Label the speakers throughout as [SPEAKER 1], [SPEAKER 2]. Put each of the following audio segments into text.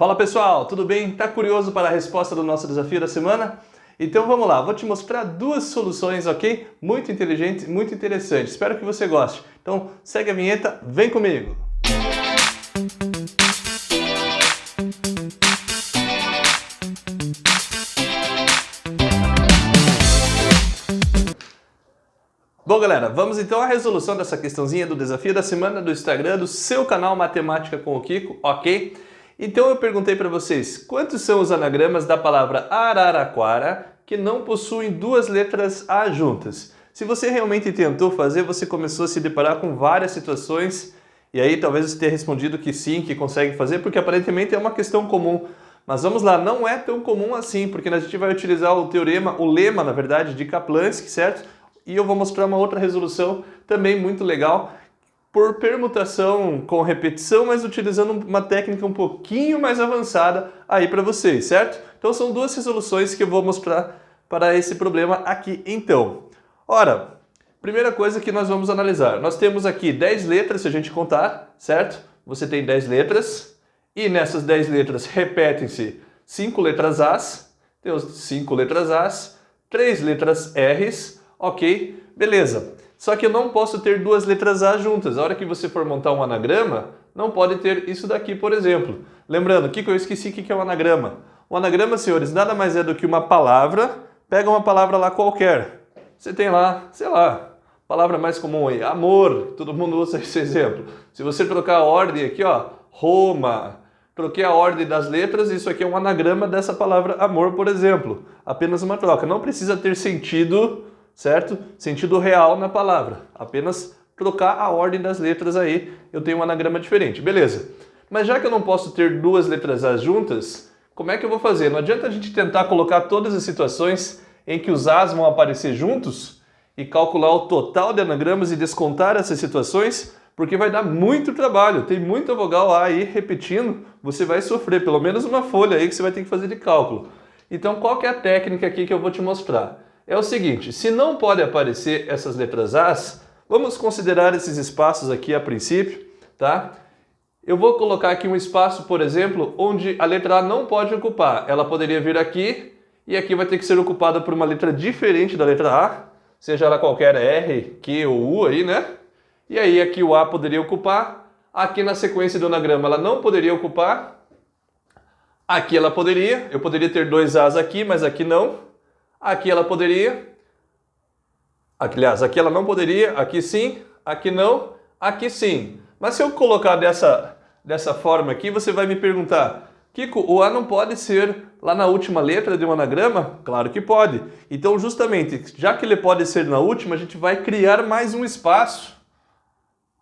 [SPEAKER 1] Fala pessoal, tudo bem? Tá curioso para a resposta do nosso desafio da semana? Então vamos lá, vou te mostrar duas soluções, ok? Muito inteligentes, muito interessantes. Espero que você goste. Então segue a vinheta, vem comigo! Bom galera, vamos então à resolução dessa questãozinha do desafio da semana do Instagram do seu canal Matemática com o Kiko, ok? Então eu perguntei para vocês, quantos são os anagramas da palavra Araraquara que não possuem duas letras A juntas? Se você realmente tentou fazer, você começou a se deparar com várias situações e aí talvez você tenha respondido que sim, que consegue fazer, porque aparentemente é uma questão comum. Mas vamos lá, não é tão comum assim, porque a gente vai utilizar o teorema, o lema, na verdade, de Kaplanski, certo? E eu vou mostrar uma outra resolução também muito legal, por permutação com repetição, mas utilizando uma técnica um pouquinho mais avançada aí para vocês, certo? Então são duas resoluções que eu vou mostrar para esse problema aqui então. Ora, primeira coisa que nós vamos analisar, nós temos aqui 10 letras se a gente contar, certo? Você tem 10 letras e nessas 10 letras repetem-se 5 letras As, temos 5 letras As, 3 letras Rs, ok, beleza. Só que eu não posso ter duas letras A juntas. A hora que você for montar um anagrama, não pode ter isso daqui, por exemplo. Lembrando, o que eu esqueci, o que é um anagrama? O anagrama, senhores, nada mais é do que uma palavra, pega uma palavra lá qualquer. Você tem lá, sei lá, palavra mais comum aí, amor, todo mundo usa esse exemplo. Se você trocar a ordem aqui, ó, Roma, troquei a ordem das letras, isso aqui é um anagrama dessa palavra amor, por exemplo. Apenas uma troca, não precisa ter sentido, certo? Sentido real na palavra. Apenas trocar a ordem das letras aí, eu tenho um anagrama diferente. Beleza. Mas já que eu não posso ter duas letras A juntas, como é que eu vou fazer? Não adianta a gente tentar colocar todas as situações em que os As vão aparecer juntos e calcular o total de anagramas e descontar essas situações, porque vai dar muito trabalho. Tem muita vogal A aí repetindo, você vai sofrer pelo menos uma folha aí que você vai ter que fazer de cálculo. Então qual que é a técnica aqui que eu vou te mostrar? É o seguinte, se não pode aparecer essas letras As, vamos considerar esses espaços aqui a princípio, tá? Eu vou colocar aqui um espaço, por exemplo, onde a letra A não pode ocupar. Ela poderia vir aqui e aqui vai ter que ser ocupada por uma letra diferente da letra A, seja ela qualquer R, Q ou U aí, né? E aí aqui o A poderia ocupar, aqui na sequência do anagrama ela não poderia ocupar, aqui ela poderia, eu poderia ter dois As aqui, mas aqui não. Aqui ela poderia, aliás, aqui ela não poderia, aqui sim, aqui não, aqui sim. Mas se eu colocar dessa forma aqui, você vai me perguntar, Kiko, o A não pode ser lá na última letra de um anagrama? Claro que pode. Então, justamente, já que ele pode ser na última, a gente vai criar mais um espaço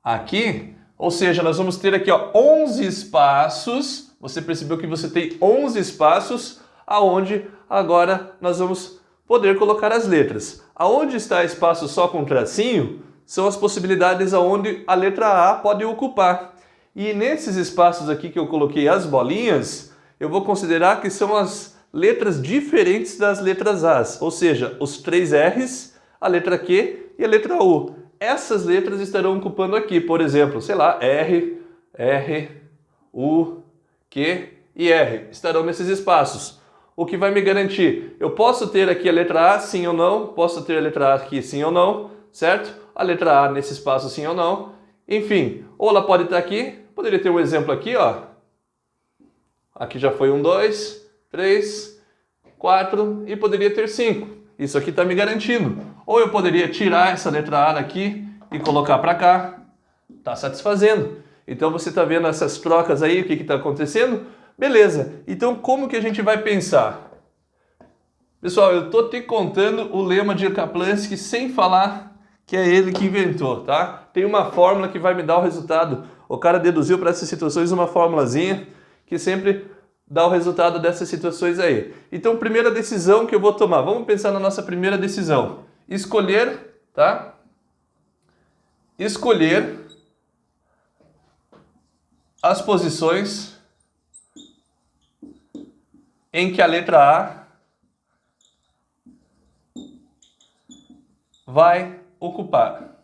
[SPEAKER 1] aqui. Ou seja, nós vamos ter aqui ó, 11 espaços. Você percebeu que você tem 11 espaços, aonde agora nós vamos poder colocar as letras. Aonde está espaço só com tracinho, são as possibilidades aonde a letra A pode ocupar. E nesses espaços aqui que eu coloquei as bolinhas, eu vou considerar que são as letras diferentes das letras As, ou seja, os 3 R's, a letra Q e a letra U. Essas letras estarão ocupando aqui, por exemplo, sei lá, R, U, Q e R, estarão nesses espaços. O que vai me garantir? Eu posso ter aqui a letra A, sim ou não, posso ter a letra A aqui, sim ou não, certo? A letra A nesse espaço, sim ou não. Enfim, ou ela pode estar aqui, poderia ter um exemplo aqui, ó. Aqui já foi 1, 2, 3, 4 e poderia ter 5. Isso aqui está me garantindo. Ou eu poderia tirar essa letra A daqui e colocar para cá. Está satisfazendo. Então você está vendo essas trocas aí, o que está acontecendo? Beleza, então como que a gente vai pensar? Pessoal, eu estou te contando o lema de Kaplanski sem falar que é ele que inventou, tá? Tem uma fórmula que vai me dar o resultado. O cara deduziu para essas situações uma fórmulazinha que sempre dá o resultado dessas situações aí. Então, primeira decisão que eu vou tomar. Vamos pensar na nossa primeira decisão. Escolher, tá? Escolher as posições em que a letra A vai ocupar.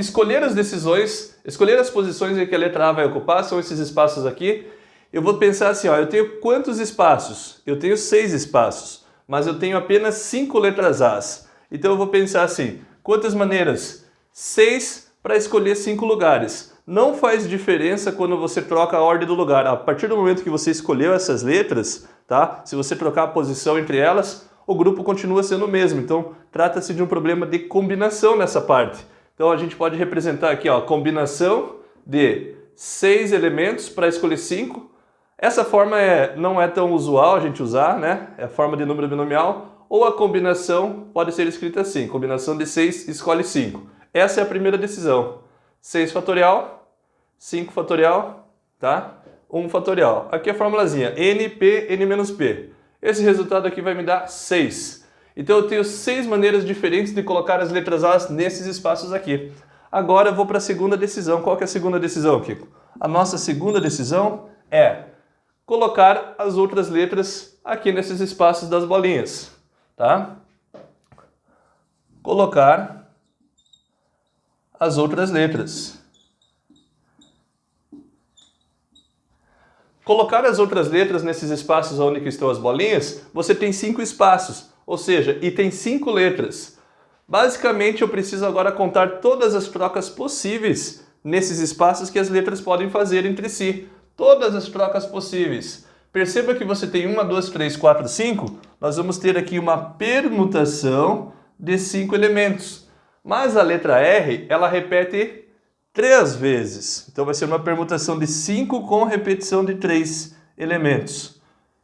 [SPEAKER 1] escolher as decisões, escolher as posições em que a letra A vai ocupar, são esses espaços aqui. Eu vou pensar assim, ó, eu tenho quantos espaços? Eu tenho 6 espaços, mas eu tenho apenas 5 letras As. Então eu vou pensar assim, quantas maneiras? 6 para escolher 5 lugares. Não faz diferença quando você troca a ordem do lugar. A partir do momento que você escolheu essas letras, tá? Se você trocar a posição entre elas, o grupo continua sendo o mesmo. Então trata-se de um problema de combinação nessa parte. Então a gente pode representar aqui, ó, combinação de 6 elementos para escolher 5. Essa forma não é tão usual a gente usar, né? É a forma de número binomial. Ou a combinação pode ser escrita assim, combinação de 6, escolhe 5. Essa é a primeira decisão. 6 fatorial, 5 fatorial, tá? 1 fatorial. Aqui a formulazinha, NP, N menos P. Esse resultado aqui vai me dar 6. Então eu tenho 6 maneiras diferentes de colocar as letras A nesses espaços aqui. Agora eu vou para a segunda decisão. Qual que é a segunda decisão, Kiko? A nossa segunda decisão é colocar as outras letras aqui nesses espaços das bolinhas, tá? Colocar as outras letras. Colocar as outras letras nesses espaços onde estão as bolinhas, você tem 5 espaços, ou seja, e tem 5 letras. Basicamente eu preciso agora contar todas as trocas possíveis nesses espaços que as letras podem fazer entre si. Todas as trocas possíveis. Perceba que você tem 1, 2, 3, 4, 5. Nós vamos ter aqui uma permutação de 5 elementos. Mas a letra R, ela repete 3 vezes. Então vai ser uma permutação de 5 com repetição de 3 elementos.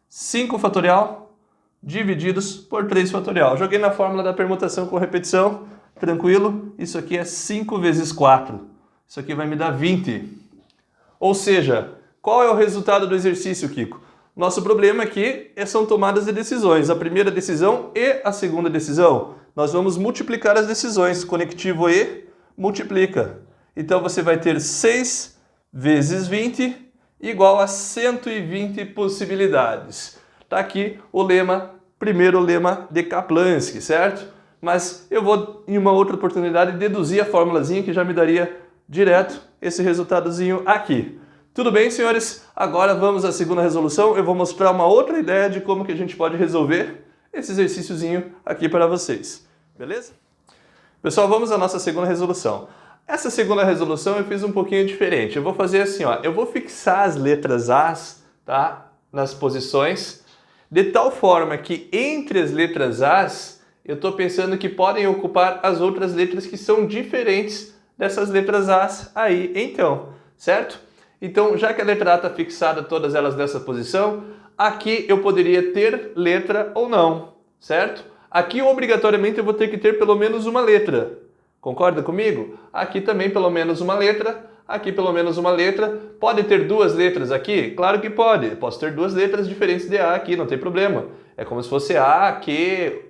[SPEAKER 1] 5 fatorial divididos por 3 fatorial. Joguei na fórmula da permutação com repetição. Tranquilo? Isso aqui é 5 vezes 4. Isso aqui vai me dar 20. Ou seja, qual é o resultado do exercício, Kiko? Nosso problema aqui são tomadas de decisões. A primeira decisão e a segunda decisão. Nós vamos multiplicar as decisões. Conectivo E multiplica. Então você vai ter 6 vezes 20 igual a 120 possibilidades. Está aqui o lema, primeiro lema de Kaplansky, certo? Mas eu vou, em uma outra oportunidade, deduzir a formulazinha que já me daria direto esse resultadozinho aqui. Tudo bem, senhores? Agora vamos à segunda resolução. Eu vou mostrar uma outra ideia de como que a gente pode resolver esse exercíciozinho aqui para vocês. Beleza? Pessoal, vamos à nossa segunda resolução. Essa segunda resolução eu fiz um pouquinho diferente. Eu vou fazer assim, ó. Eu vou fixar as letras As, tá? Nas posições, de tal forma que entre as letras As, eu estou pensando que podem ocupar as outras letras que são diferentes dessas letras As aí, então, certo? Então, já que a letra A está fixada, todas elas nessa posição, aqui eu poderia ter letra ou não, certo? Aqui, obrigatoriamente, eu vou ter que ter pelo menos uma letra. Concorda comigo? Aqui também pelo menos uma letra, aqui pelo menos uma letra. Pode ter 2 letras aqui? Claro que pode. Posso ter 2 letras diferentes de A aqui, não tem problema. É como se fosse A, Q,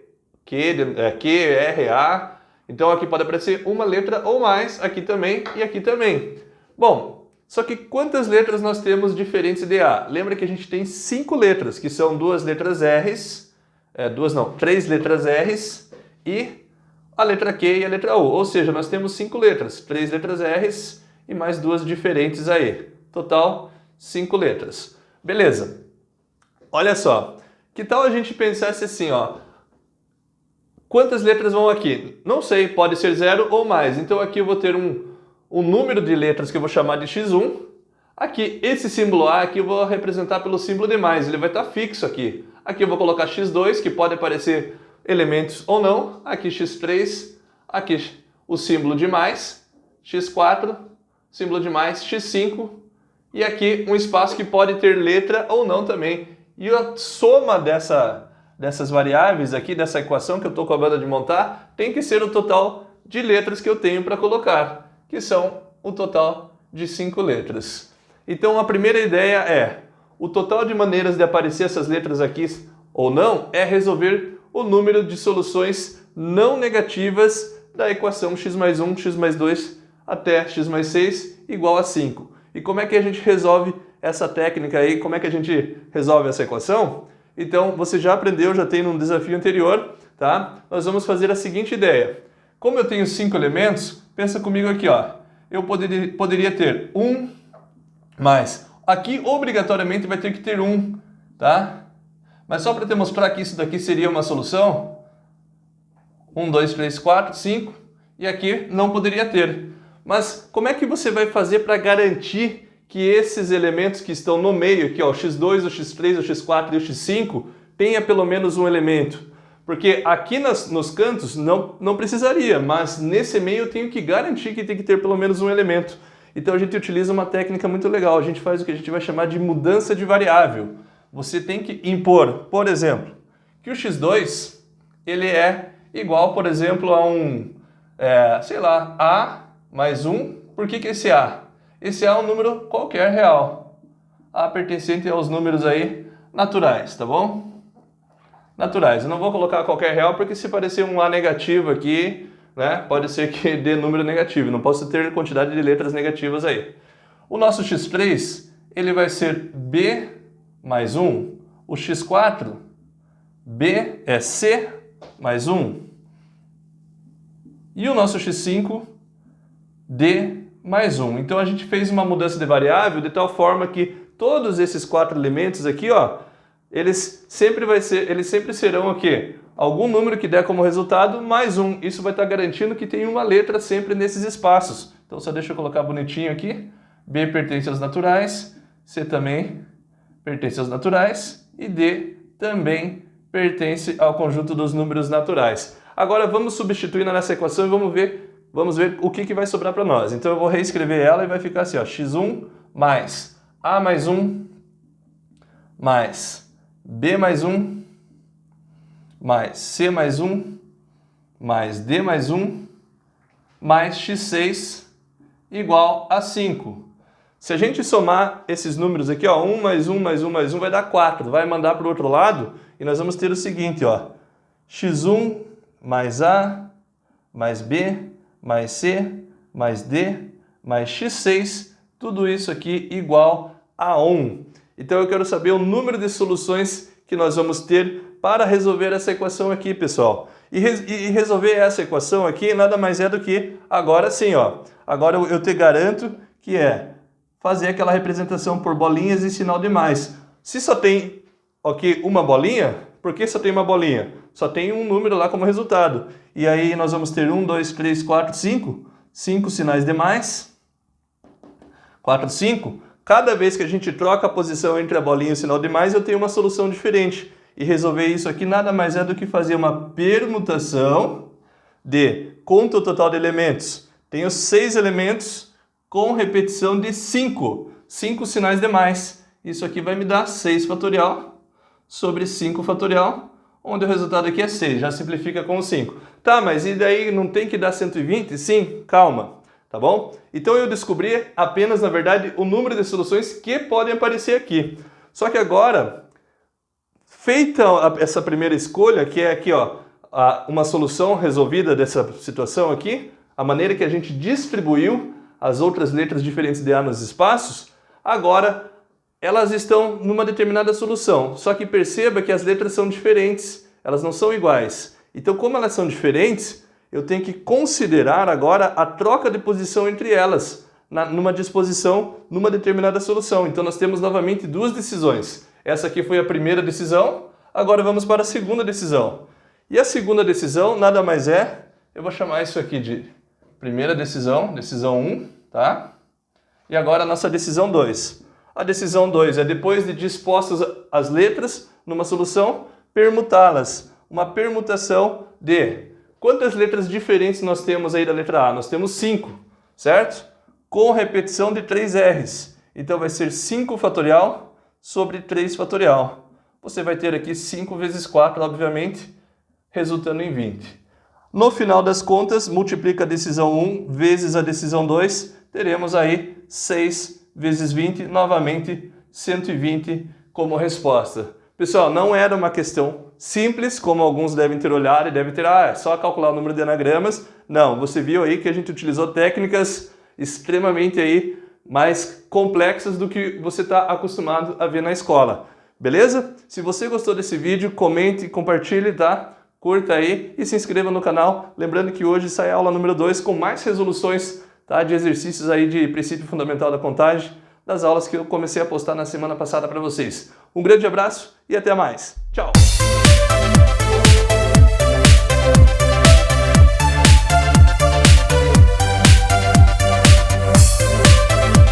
[SPEAKER 1] R, A. Então aqui pode aparecer uma letra ou mais, aqui também e aqui também. Bom, só que quantas letras nós temos diferentes de A? Lembra que a gente tem 5 letras, que são 2 letras R's, 3 letras R's e a letra Q e a letra U. Ou seja, nós temos 5 letras, 3 letras R's e mais 2 diferentes aí. Total, 5 letras. Beleza. Olha só, que tal a gente pensasse assim, ó. Quantas letras vão aqui? Não sei, pode ser 0 ou mais. Então aqui eu vou ter um número de letras que eu vou chamar de x1. Aqui, esse símbolo A aqui eu vou representar pelo símbolo de mais, ele vai estar fixo aqui. Aqui eu vou colocar x2, que pode aparecer elementos ou não. Aqui x3, aqui o símbolo de mais, x4, símbolo de mais, x5. E aqui um espaço que pode ter letra ou não também. E a soma dessas variáveis aqui, dessa equação que eu estou acabando de montar, tem que ser o total de letras que eu tenho para colocar, que são o total de 5 letras. Então a primeira ideia é, o total de maneiras de aparecer essas letras aqui ou não é resolver o número de soluções não negativas da equação x mais 1, x mais 2 até x mais 6 igual a 5. E como é que a gente resolve essa técnica aí? Como é que a gente resolve essa equação? Então, você já aprendeu, já tem num desafio anterior, tá? Nós vamos fazer a seguinte ideia. Como eu tenho 5 elementos, pensa comigo aqui, ó. Eu poderia ter 1 mais. Aqui, obrigatoriamente, vai ter que ter 1, tá? Mas só para te mostrar que isso daqui seria uma solução, 1, 2, 3, 4, 5, e aqui não poderia ter. Mas como é que você vai fazer para garantir que esses elementos que estão no meio, aqui, ó, o x2, o x3, o x4 e o x5, tenha pelo menos um elemento? Porque aqui nos cantos não precisaria, mas nesse meio eu tenho que garantir que tem que ter pelo menos um elemento. Então a gente utiliza uma técnica muito legal, a gente faz o que a gente vai chamar de mudança de variável. Você tem que impor, por exemplo, que o x2 ele é igual, por exemplo, a sei lá, a mais 1. Por que esse a? Esse a é um número qualquer real. A pertencente aos números aí naturais, tá bom? Naturais. Eu não vou colocar qualquer real porque se parecer um a negativo aqui, né, pode ser que dê número negativo. Não posso ter quantidade de letras negativas aí. O nosso x3, ele vai ser b mais 1. O x4, b é c mais 1. E o nosso x5, d mais 1. Então a gente fez uma mudança de variável de tal forma que todos esses 4 elementos aqui, ó, eles sempre serão o quê? Algum número que der como resultado mais 1. Isso vai estar garantindo que tem uma letra sempre nesses espaços. Então só deixa eu colocar bonitinho aqui. B pertence aos naturais, C também pertence aos naturais e D também pertence ao conjunto dos números naturais. Agora vamos substituir nessa equação e vamos ver o que vai sobrar para nós. Então eu vou reescrever ela e vai ficar assim, ó, x1 mais a mais 1 mais b mais 1 mais c mais 1 mais d mais 1 mais x6 igual a 5. Se a gente somar esses números aqui, ó, 1 mais 1 mais 1 mais 1 vai dar 4. Vai mandar para o outro lado e nós vamos ter o seguinte, ó, x1 mais a mais b mais c mais d mais x6, tudo isso aqui igual a 1. Então eu quero saber o número de soluções que nós vamos ter para resolver essa equação aqui, pessoal. E resolver essa equação aqui nada mais é do que, agora sim, ó. Agora eu te garanto que é fazer aquela representação por bolinhas e sinal de mais. Se só tem aqui uma bolinha, por que só tem uma bolinha? Só tem um número lá como resultado. E aí nós vamos ter 1, 2, 3, 4, 5. 5 sinais de mais. 4, 5. Cada vez que a gente troca a posição entre a bolinha e o sinal de mais, eu tenho uma solução diferente. E resolver isso aqui nada mais é do que fazer uma permutação de conta o total de elementos. Tenho 6 elementos com repetição de 5. 5 sinais de mais. Isso aqui vai me dar 6 fatorial sobre 5 fatorial, onde o resultado aqui é 6. Já simplifica com o 5. Tá, mas e daí não tem que dar 120? Sim, calma. Tá bom? Então eu descobri apenas, na verdade, o número de soluções que podem aparecer aqui. Só que agora, feita essa primeira escolha, que é aqui, ó, uma solução resolvida dessa situação aqui, a maneira que a gente distribuiu as outras letras diferentes de A nos espaços, agora elas estão numa determinada solução. Só que perceba que as letras são diferentes, elas não são iguais. Então, como elas são diferentes, eu tenho que considerar agora a troca de posição entre elas, numa disposição, numa determinada solução. Então nós temos novamente duas decisões. Essa aqui foi a primeira decisão, agora vamos para a segunda decisão. E a segunda decisão nada mais é, eu vou chamar isso aqui de primeira decisão, decisão 1, tá? E agora a nossa decisão 2. A decisão 2 é depois de dispostas as letras numa solução, permutá-las. Uma permutação de... Quantas letras diferentes nós temos aí da letra A? Nós temos 5, certo? Com repetição de 3 R's. Então vai ser 5 fatorial sobre 3 fatorial. Você vai ter aqui 5 vezes 4, obviamente, resultando em 20. No final das contas, multiplica a decisão 1 vezes a decisão 2, teremos aí 6 vezes 20, novamente 120 como resposta. Pessoal, não era uma questão simples, como alguns devem ter olhado e devem ter, é só calcular o número de anagramas. Não, você viu aí que a gente utilizou técnicas extremamente aí mais complexas do que você está acostumado a ver na escola. Beleza? Se você gostou desse vídeo, comente e compartilhe, tá? curta aí e se inscreva no canal. Lembrando que hoje sai a aula número 2 com mais resoluções, tá, de exercícios aí de princípio fundamental da contagem, das aulas que eu comecei a postar na semana passada para vocês. Um grande abraço e até mais. Tchau!